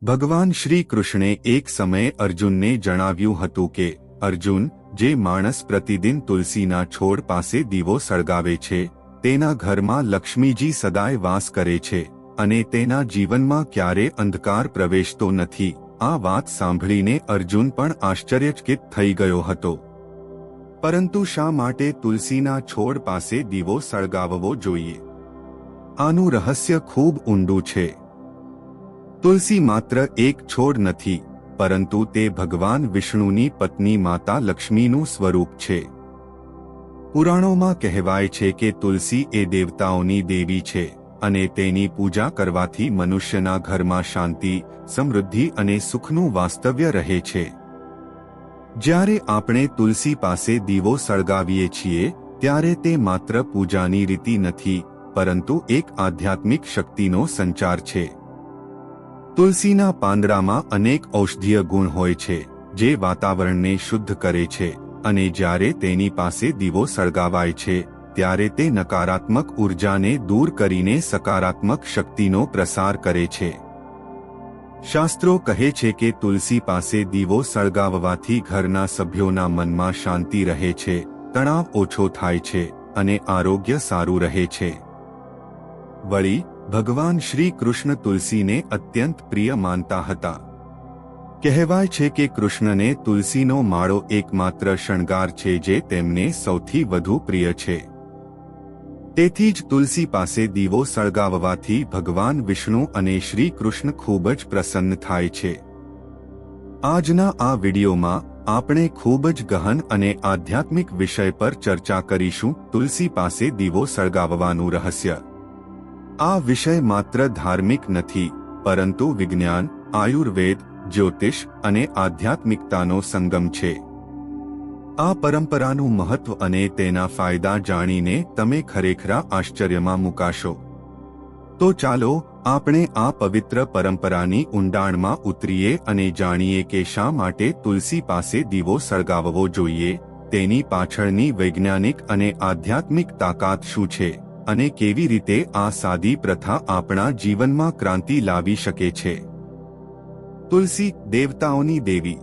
ભગવાન શ્રી કૃષ્ણે એક સમયે અર્જુનને જણાવ્યું હતું કે અર્જુન, જે માણસ પ્રતિદિન તુલસીના છોડ પાસે દીવો સળગાવે છે તેના ઘરમાં લક્ષ્મીજી સદાય વાસ કરે છે અને તેના જીવનમાં ક્યારે અંધકાર પ્રવેશતો નથી। આ વાત સાંભળીને અર્જુન પણ આશ્ચર્યચકિત થઈ ગયો હતો। પરંતુ શા માટે તુલસીના છોડ પાસે દીવો સળગાવવો જોઈએ? આનું રહસ્ય ખૂબ ઊંડું છે। તુલસી માત્ર એક છોડ નથી, પરંતુ તે ભગવાન વિષ્ણુની પત્ની માતા લક્ષ્મીનું સ્વરૂપ છે। પુરાણોમાં કહેવાય છે કે તુલસી એ દેવતાઓની દેવી છે અને તેની પૂજા કરવાથી મનુષ્યના ઘરમાં શાંતિ, સમૃદ્ધિ અને સુખનું વાસ્તવ્ય રહે છે। જ્યારે આપણે તુલસી પાસે દીવો સળગાવીએ છીએ ત્યારે તે માત્ર પૂજાની રીતિ નથી, પરંતુ એક આધ્યાત્મિક શક્તિનો સંચાર છે। તુલસીના પાંદડામાં અનેક ઔષધીય ગુણ હોય છે જે વાતાવરણને શુદ્ધ કરે છે અને જ્યારે તેની પાસે દીવો સળગાવાય છે ત્યારે તે નકારાત્મક ઉર્જાને દૂર કરીને સકારાત્મક શક્તિનો પ્રસાર કરે છે। શાસ્ત્રો કહે છે કે તુલસી પાસે દીવો સળગાવવાથી ઘરના સભ્યોના મનમાં શાંતિ રહે છે, તણાવ ઓછો થાય છે અને આરોગ્ય સારું રહે છે। વળી ભગવાન શ્રી કૃષ્ણ તુલસીને અત્યંત પ્રિય માનતા હતા। કહેવાય છે કે કૃષ્ણને તુલસીનો માળો એકમાત્ર શણગાર છે જે તેમને સૌથી વધુ પ્રિય છે। તેથી જ તુલસી પાસે દીવો સળગાવવાથી ભગવાન વિષ્ણુ અને શ્રી કૃષ્ણ ખૂબ જ પ્રસન્ન થાય છે। આજના આ વિડીયોમાં આપણે ખૂબ જ ગહન અને આધ્યાત્મિક વિષય પર ચર્ચા કરીશું, તુલસી પાસે દીવો સળગાવવાનું રહસ્ય। આ વિષય માત્ર ધાર્મિક નથી, પરંતુ વિજ્ઞાન, આયુર્વેદ, જ્યોતિષ અને આધ્યાત્મિકતાનો સંગમ છે। આ પરંપરાનું મહત્વ અને તેના ફાયદા જાણીને તમે ખરેખર આશ્ચર્યમાં મુકાશો। તો ચાલો આપણે આ પવિત્ર પરંપરાની ઊંડાણમાં ઉતરીએ અને જાણીએ કે શા માટે તુલસી પાસે દીવો સળગાવવો જોઈએ, તેની પાછળની વૈજ્ઞાનિક અને આધ્યાત્મિક તાકાત શું છે અને કેવી રીતે આ સાદી પ્રથા આપણા જીવનમાં ક્રાંતિ લાવી શકે છે। તુલસી દેવતાઓની દેવી।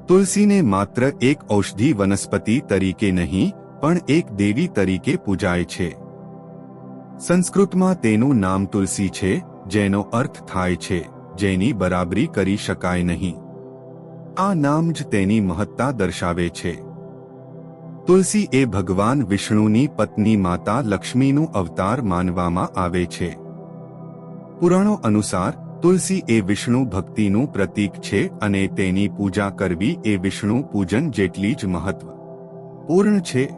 તુલસીને માત્ર એક ઔષધી વનસ્પતિ તરીકે નહીં, પણ એક દેવી તરીકે પૂજાય છે। સંસ્કૃતમાં તેનું નામ તુલસી છે, જેનો અર્થ થાય છે જેની બરાબરી કરી શકાય નહીં। આ નામ જ તેની મહત્તા દર્શાવે છે। તુલસી એ ભગવાન વિષ્ણુની પત્ની માતા લક્ષ્મીનું અવતાર માનવામાં આવે છે। પુરાણો અનુસાર તુલસી એ વિષ્ણુ ભક્તિનું પ્રતીક છે અને તેની પૂજા કરવી એ વિષ્ણુ પૂજન જેટલી જ મહત્વપૂર્ણ છે।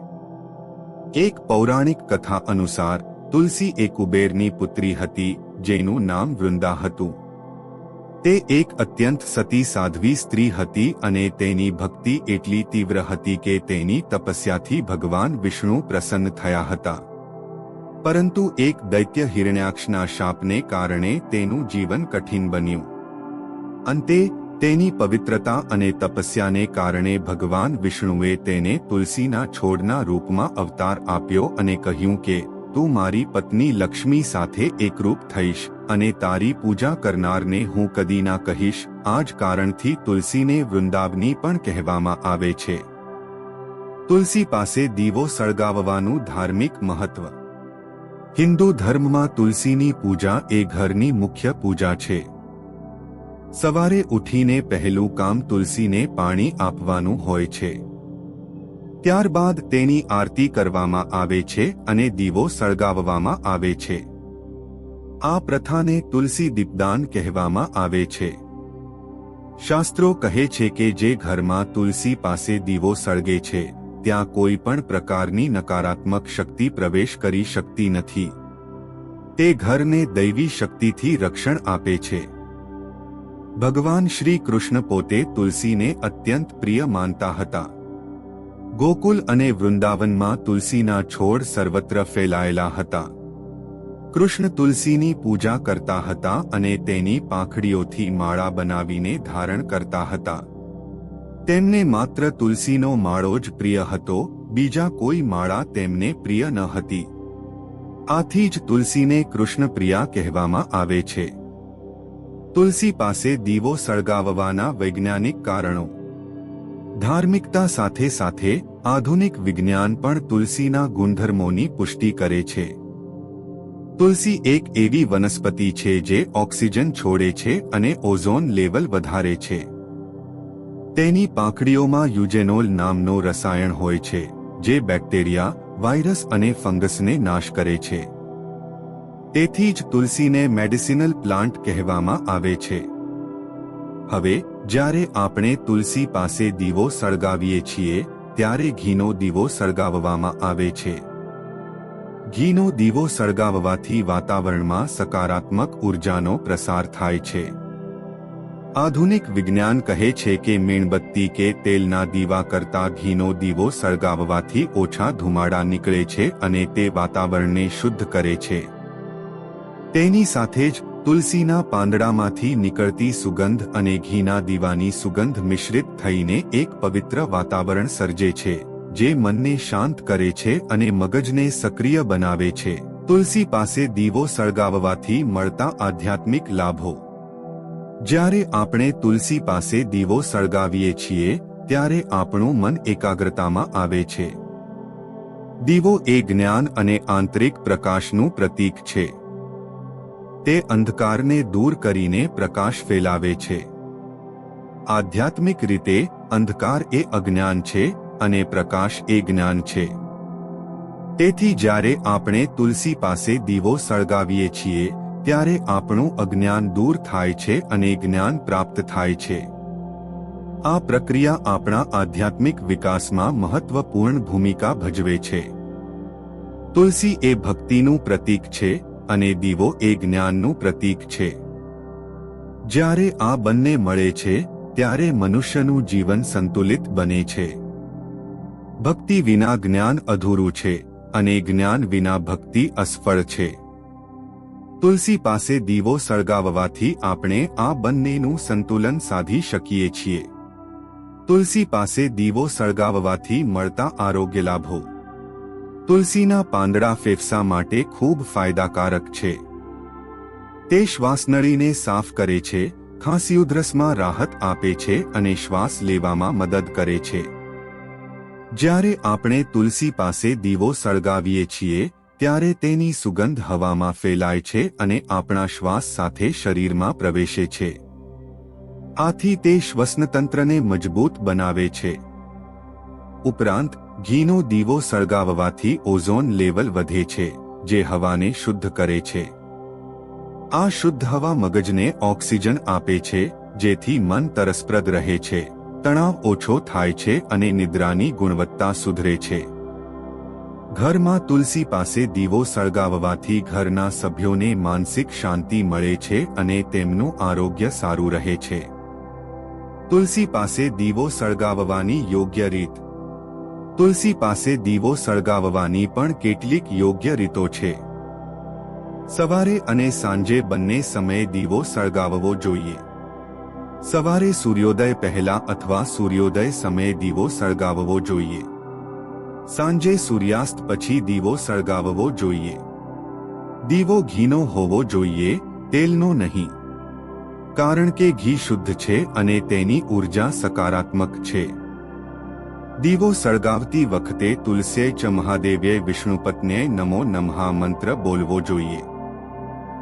એક પૌરાણિક કથા અનુસાર તુલસી એ કુબેરની પુત્રી હતી જેનું નામ વૃંદા હતું। તે એક અત્યંત સતી સાધ્વી સ્ત્રી હતી અને તેની ભક્તિ એટલી તીવ્ર હતી કે તેની તપસ્યાથી ભગવાન વિષ્ણુ પ્રસન્ન થયા હતા। પરંતુ એક દૈત્ય હિરણ્યાક્ષના શાપને કારણે તેનું જીવન કઠિન બન્યું। અંતે તેની પવિત્રતા અને તપસ્યાને કારણે ભગવાન વિષ્ણુએ તેને તુલસીના છોડના રૂપમાં અવતાર આપ્યો અને કહ્યું કે તું મારી પત્ની લક્ષ્મી સાથે એકરૂપ થઈશ અને તારી પૂજા કરનારને હું કદી ના કહીશ। આ જ કારણથી તુલસીને વૃંદાવની પણ કહેવામાં આવે છે। તુલસી પાસે દીવો સળગાવવાનું ધાર્મિક મહત્વ। હિન્દુ ધર્મમાં તુલસીની પૂજા એ ઘરની મુખ્ય પૂજા છે। સવારે ઉઠીને પહેલું કામ તુલસીને પાણી આપવાનું હોય છે। ત્યારબાદ તેની આરતી કરવામાં આવે છે અને દીવો સળગાવવામાં આવે છે। આ પ્રથાને તુલસી દીપદાન કહેવામાં આવે છે। શાસ્ત્રો કહે છે કે જે ઘરમાં તુલસી પાસે દીવો સળગે છે ત્યાં કોઈ પણ પ્રકારની નકારાત્મક શક્તિ પ્રવેશ કરી શકતી નથી। તે ઘરને દૈવી શક્તિથી રક્ષણ આપે છે। ભગવાન શ્રી કૃષ્ણ પોતે તુલસીને અત્યંત પ્રિય માનતા હતા। ગોકુલ અને વૃંદાવનમાં તુલસીના છોડ સર્વત્ર ફેલાયેલા હતા। કૃષ્ણ તુલસીની પૂજા કરતા હતા અને તેની પાંખડીઓથી માળા બનાવીને ધારણ કરતા હતા। તેમને માત્ર તુલસીનો માળો જ પ્રિય હતો, બીજા કોઈ માળા તેમને પ્રિય ન હતી। આથી જ તુલસીને કૃષ્ણ પ્રિયા કહેવામાં આવે છે। તુલસી પાસે દીવો સળગાવવાના વૈજ્ઞાનિક કારણો. ધાર્મિકતા સાથે સાથે આધુનિક વિજ્ઞાન પણ તુલસીના ગુણધર્મોની પુષ્ટિ કરે છે. તુલસી એક એવી વનસ્પતિ છે જે ઓક્સિજન છોડે છે અને ઓઝોન લેવલ વધારે છે. તેની પાંખડીઓમાં યુજેનોલ નામનો રસાયણ હોય છે, જે બેક્ટેરિયા, વાયરસ અને ફંગસને નાશ કરે છે. તેથી જ તુલસીને મેડિસિનલ પ્લાન્ટ કહેવામાં આવે છે. હવે જ્યારે આપણે તુલસી પાસે દીવો સળગાવીએ છીએ ત્યારે ઘીનો દીવો સળગાવવામાં આવે છે. ઘીનો દીવો સળગાવવાથી વાતાવરણમાં સકારાત્મક ઉર્જાનો પ્રસાર થાય છે. આધુનિક વિજ્ઞાન કહે છે કે મીણબત્તી કે તેલના દીવા કરતાં ઘીનો દીવો સળગાવવાથી ઓછા ધુમાડા નીકળે છે અને તે વાતાવરણને શુદ્ધ કરે છે. તેની સાથે જ તુલસીના પાંદડામાંથી નીકળતી સુગંધ અને ઘીના દીવાની સુગંધ મિશ્રિત થઈને એક પવિત્ર વાતાવરણ સર્જે છે, જે મનને શાંત કરે છે અને મગજને સક્રિય બનાવે છે. તુલસી પાસે દીવો સળગાવવાથી મળતા આધ્યાત્મિક લાભો. જ્યારે આપણે તુલસી પાસે દીવો સળગાવીએ છીએ ત્યારે આપણું મન એકાગ્રતામાં આવે છે. દીવો એ જ્ઞાન અને આંતરિક પ્રકાશનું પ્રતીક છે. તે અંધકારને દૂર કરીને પ્રકાશ ફેલાવે છે. આધ્યાત્મિક રીતે અંધકાર એ અજ્ઞાન છે અને પ્રકાશ એ જ્ઞાન છે. તેથી જ્યારે આપણે તુલસી પાસે દીવો સળગાવીએ છીએ ત્યારે આપણું અજ્ઞાન દૂર થાય છે અને જ્ઞાન પ્રાપ્ત થાય છે. આ પ્રક્રિયા આપણા આધ્યાત્મિક વિકાસમાં મહત્વપૂર્ણ ભૂમિકા ભજવે છે. તુલસી એ ભક્તિનું પ્રતીક છે અને દીવો એ જ્ઞાનનું પ્રતીક છે. જ્યારે આ બંને મળે છે ત્યારે મનુષ્યનું જીવન સંતુલિત બને છે. ભક્તિ વિના જ્ઞાન અધૂરું છે અને જ્ઞાન વિના ભક્તિ અસફળ છે. તુલસી પાસે દીવો સળગાવવાથી આપણે આ બંનેનું સંતુલન સાધી શકીએ છીએ. તુલસી પાસે દીવો સળગાવવાથી મળતા આરોગ્ય લાભો. તુલસીના પાંદડા ફેફસા માટે ખૂબ ફાયદાકારક છે. તે શ્વાસનળીને સાફ કરે છે, ખાંસી ઉધરસમાં રાહત આપે છે અને શ્વાસ લેવામાં મદદ કરે છે. જ્યારે આપણે તુલસી પાસે દીવો સળગાવીએ છીએ ત્યારે તેની સુગંધ હવામાં ફેલાય છે અને આપણા શ્વાસ સાથે શરીરમાં પ્રવેશે છે. આથી તે શ્વસનતંત્રને મજબૂત બનાવે છે. ઉપરાંત ઘીનો દીવો સળગાવવાથી ઓઝોન લેવલ વધે છે, જે હવાને શુદ્ધ કરે છે. આ શુદ્ધ હવા મગજને ઓક્સિજન આપે છે, જેથી મન તરસ્પ્રદ રહે છે, તણાવ ઓછો થાય છે અને નિદ્રાની ગુણવત્તા સુધરે છે. ઘરમાં તુલસી પાસે દીવો સળગાવવાથી ઘરના સભ્યોને માનસિક શાંતિ મળે છે અને તેમનું આરોગ્ય સારું રહે છે. તુલસી પાસે દીવો સળગાવવાની યોગ્ય રીત. તુલસી પાસે દીવો સળગાવવાની પણ કેટલીક યોગ્ય રીતો છે. સવારે અને સાંજે બંને સમયે દીવો સળગાવવો જોઈએ. સવારે સૂર્યોદય પહેલા અથવા સૂર્યોદય સમયે દીવો સળગાવવો જોઈએ. સાંજે સૂર્યાસ્ત પછી દીવો સળગાવવો જોઈએ. દીવો ઘીનો હોવો જોઈએ, તેલનો નહીં. કારણ કે ઘી શુદ્ધ છે અને તેની ઉર્જા સકારાત્મક છે. દીવો સળગાવતી વખતે તુલસ્યે ચ મહાદેવ્યે વિષ્ણુપત્ન્યે નમો નમઃ મંત્ર બોલવો જોઈએ.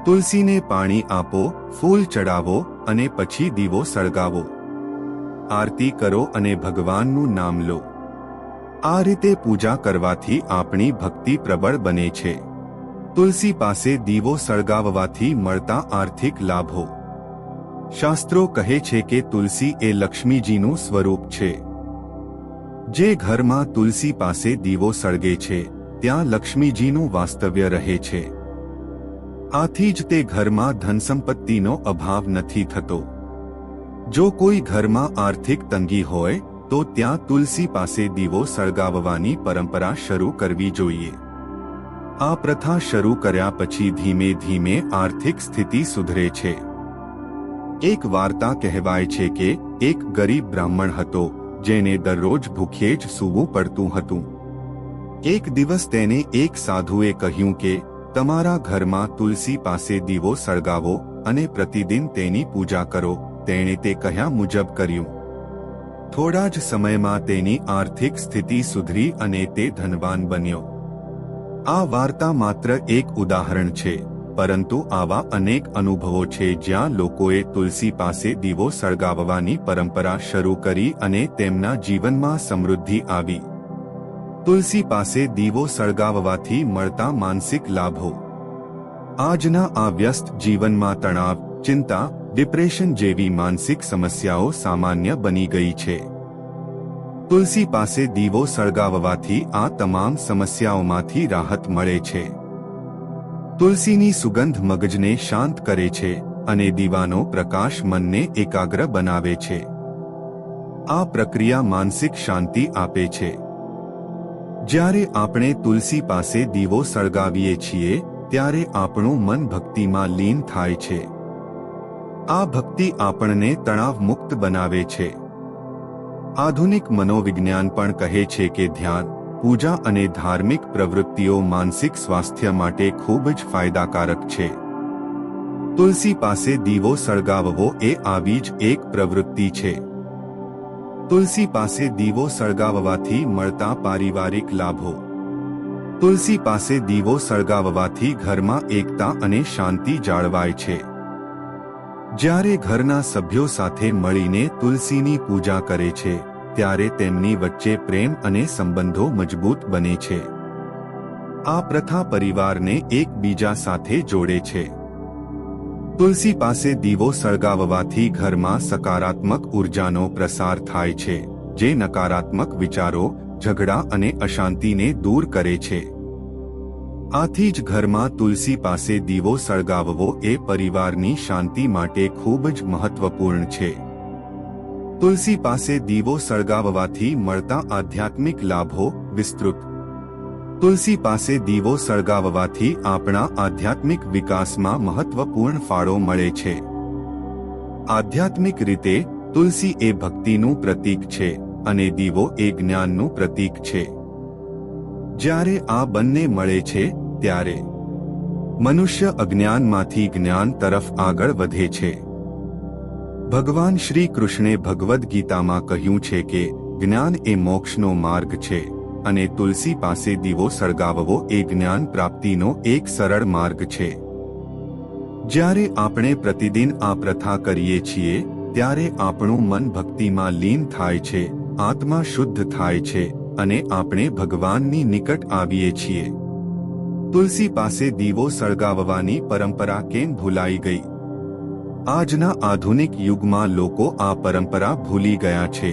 તુલસીને પાણી આપો, ફૂલ ચડાવો અને પછી દીવો સળગાવો. આરતી કરો અને ભગવાનનું નામ લો. આ રીતે પૂજા કરવાથી આપણી ભક્તિ પ્રબળ બને છે. તુલસી પાસે દીવો સળગાવવાથી મળતા આર્થિક લાભો. શાસ્ત્રો કહે છે કે તુલસી એ લક્ષ્મીજીનું સ્વરૂપ છે. જે ઘરમાં તુલસી પાસે દીવો સળગે છે ત્યાં લક્ષ્મીજીનું વાસ્તવ્ય રહે છે. આથી જ તે ઘરમાં ધનસંપત્તિનો અભાવ નથી થતો. જો કોઈ ઘરમાં આર્થિક તંગી હોય તો ત્યાં તુલસી પાસે દીવો સળગાવવાની પરંપરા શરૂ કરવી જોઈએ. આ પ્રથા શરૂ કર્યા પછી ધીમે ધીમે આર્થિક સ્થિતિ સુધરે છે. એક વાર્તા કહેવાય છે કે એક ગરીબ બ્રાહ્મણ હતો જેને દરરોજ ભૂખ્યે જ સૂવું પડતું હતું. એક દિવસ તેને એક સાધુએ કહ્યું કે તમારા ઘરમાં તુલસી પાસે દીવો સળગાવો અને પ્રતિદિન તેની પૂજા કરો. તેણે તે કહ્યા મુજબ કર્યું. થોડા જ સમયમાં તેની આર્થિક સ્થિતિ સુધરી અને તે ધનવાન બન્યો. આ વાર્તા માત્ર એક ઉદાહરણ છે, પરંતુ આવા અનેક અનુભવો છે જ્યાં લોકોએ તુલસી પાસે દીવો સળગાવવાની પરંપરા શરૂ કરી અને તેમના જીવનમાં સમૃદ્ધિ આવી. તુલસી પાસે દીવો સળગાવવાથી મળતા માનસિક લાભો. આજના આ વ્યસ્ત જીવનમાં તણાવ, ચિંતા, ડિપ્રેશન જેવી માનસિક સમસ્યાઓ સામાન્ય બની ગઈ છે. તુલસી પાસે દીવો સળગાવવાથી આ તમામ સમસ્યાઓમાંથી રાહત મળે છે. તુલસીની સુગંધ મગજને શાંત કરે છે અને દીવાનો પ્રકાશ મનને એકાગ્ર બનાવે છે. આ પ્રક્રિયા માનસિક શાંતિ આપે છે. જ્યારે આપણે તુલસી પાસે દીવો સળગાવીએ છીએ ત્યારે આપણું મન ભક્તિમાં લીન થાય છે. આ ભક્તિ આપણને તણાવ મુક્ત બનાવે છે. આધુનિક મનોવિજ્ઞાન પણ કહે છે કે ધ્યાન, પૂજા અને ધાર્મિક પ્રવૃત્તિઓ માનસિક સ્વાસ્થ્ય માટે ખૂબ જ ફાયદાકારક છે. તુલસી પાસે દીવો સળગાવવો એ આવી જ એક પ્રવૃત્તિ છે. તુલસી પાસે દીવો સળગાવવાથી મળતા પારિવારિક લાભો. તુલસી પાસે દીવો સળગાવવાથી ઘરમાં એકતા અને શાંતિ જાળવાય છે. જ્યારે ઘરના સભ્યો સાથે મળીને તુલસીની પૂજા કરે છે ત્યારે તેમની વચ્ચે પ્રેમ અને સંબંધો મજબૂત બને છે. આ પ્રથા પરિવારને એકબીજા સાથે જોડે છે. તુલસી પાસે દીવો સળગાવવાથી ઘરમાં સકારાત્મક ઉર્જાનો પ્રસાર થાય છે, જે નકારાત્મક વિચારો, ઝઘડા અને અશાંતિને દૂર કરે છે. આથી જ ઘરમાં તુલસી પાસે દીવો સળગાવવો એ પરિવારની શાંતિ માટે ખૂબ જ મહત્વપૂર્ણ છે. તુલસી પાસે દીવો સળગાવવાથી મળતા આધ્યાત્મિક લાભો વિસ્તૃત. તુલસી પાસે દીવો સળગાવવાથી આપણા આધ્યાત્મિક વિકાસમાં મહત્વપૂર્ણ ફાળો મળે છે. આધ્યાત્મિક રીતે તુલસી એ ભક્તિનું પ્રતીક છે અને દીવો એ જ્ઞાનનું પ્રતીક છે. જ્યારે આ બંને મળે છે ત્યારે મનુષ્ય અજ્ઞાનમાંથી જ્ઞાન તરફ આગળ વધે છે. ભગવાન શ્રી કૃષ્ણે ભગવદ્ ગીતામાં કહ્યું છે કે જ્ઞાન એ મોક્ષનો માર્ગ છે અને તુલસી પાસે દીવો સળગાવવો એ જ્ઞાન પ્રાપ્તિનો એક સરળ માર્ગ છે. જ્યારે આપણે પ્રતિદિન આ પ્રથા કરીએ છીએ ત્યારે આપણું મન ભક્તિમાં લીન થાય છે, આત્મા શુદ્ધ થાય છે અને આપણે ભગવાનની નિકટ આવીએ છીએ. તુલસી પાસે દીવો સળગાવવાની પરંપરા કેમ ભૂલાઈ ગઈ? આજના આધુનિક યુગમાં લોકો આ પરંપરા ભૂલી ગયા છે.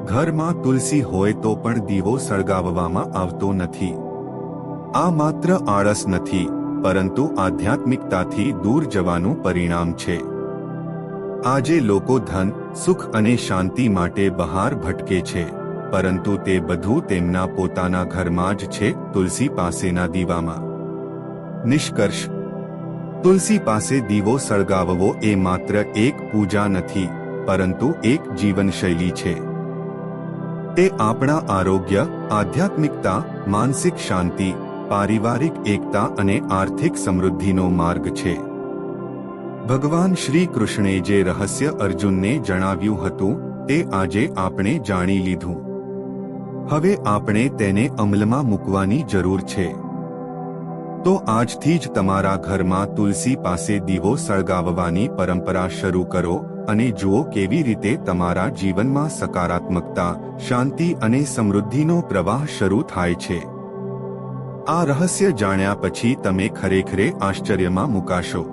ઘરમાં તુલસી હોય તો પણ દીવો સળગાવવામાં આવતો નથી. આ માત્ર આળસ નથી, પરંતુ આધ્યાત્મિકતાથી દૂર જવાનું પરિણામ છે. આજે લોકો ધન, સુખ અને શાંતિ માટે બહાર ભટકે છે, પરંતુ તે બધું તેમના પોતાના ઘરમાં જ છે, તુલસી પાસેના દીવામાં. નિષ્કર્ષ: તુલસી પાસે દીવો સળગાવવો એ માત્ર એક પૂજા નથી, પરંતુ એક જીવનશૈલી છે. તે આપણા આરોગ્ય, આધ્યાત્મિકતા, માનસિક શાંતિ, પારિવારિક એકતા અને આર્થિક સમૃદ્ધિનો માર્ગ છે. ભગવાન શ્રી કૃષ્ણે જે રહસ્ય અર્જુનને જણાવ્યું હતું તે આજે આપણે જાણી લીધું. હવે આપણે તેને અમલમાં મૂકવાની જરૂર છે. તો આજથી જ તમારા ઘરમાં તુલસી પાસે દીવો સળગાવવાની પરંપરા શરૂ કરો અને જુઓ કેવી રીતે તમારા જીવનમાં સકારાત્મકતા, શાંતિ અને સમૃદ્ધિનો પ્રવાહ શરૂ થાય છે. આ રહસ્ય જાણ્યા પછી તમે ખરેખર આશ્ચર્યમાં મુકાશો.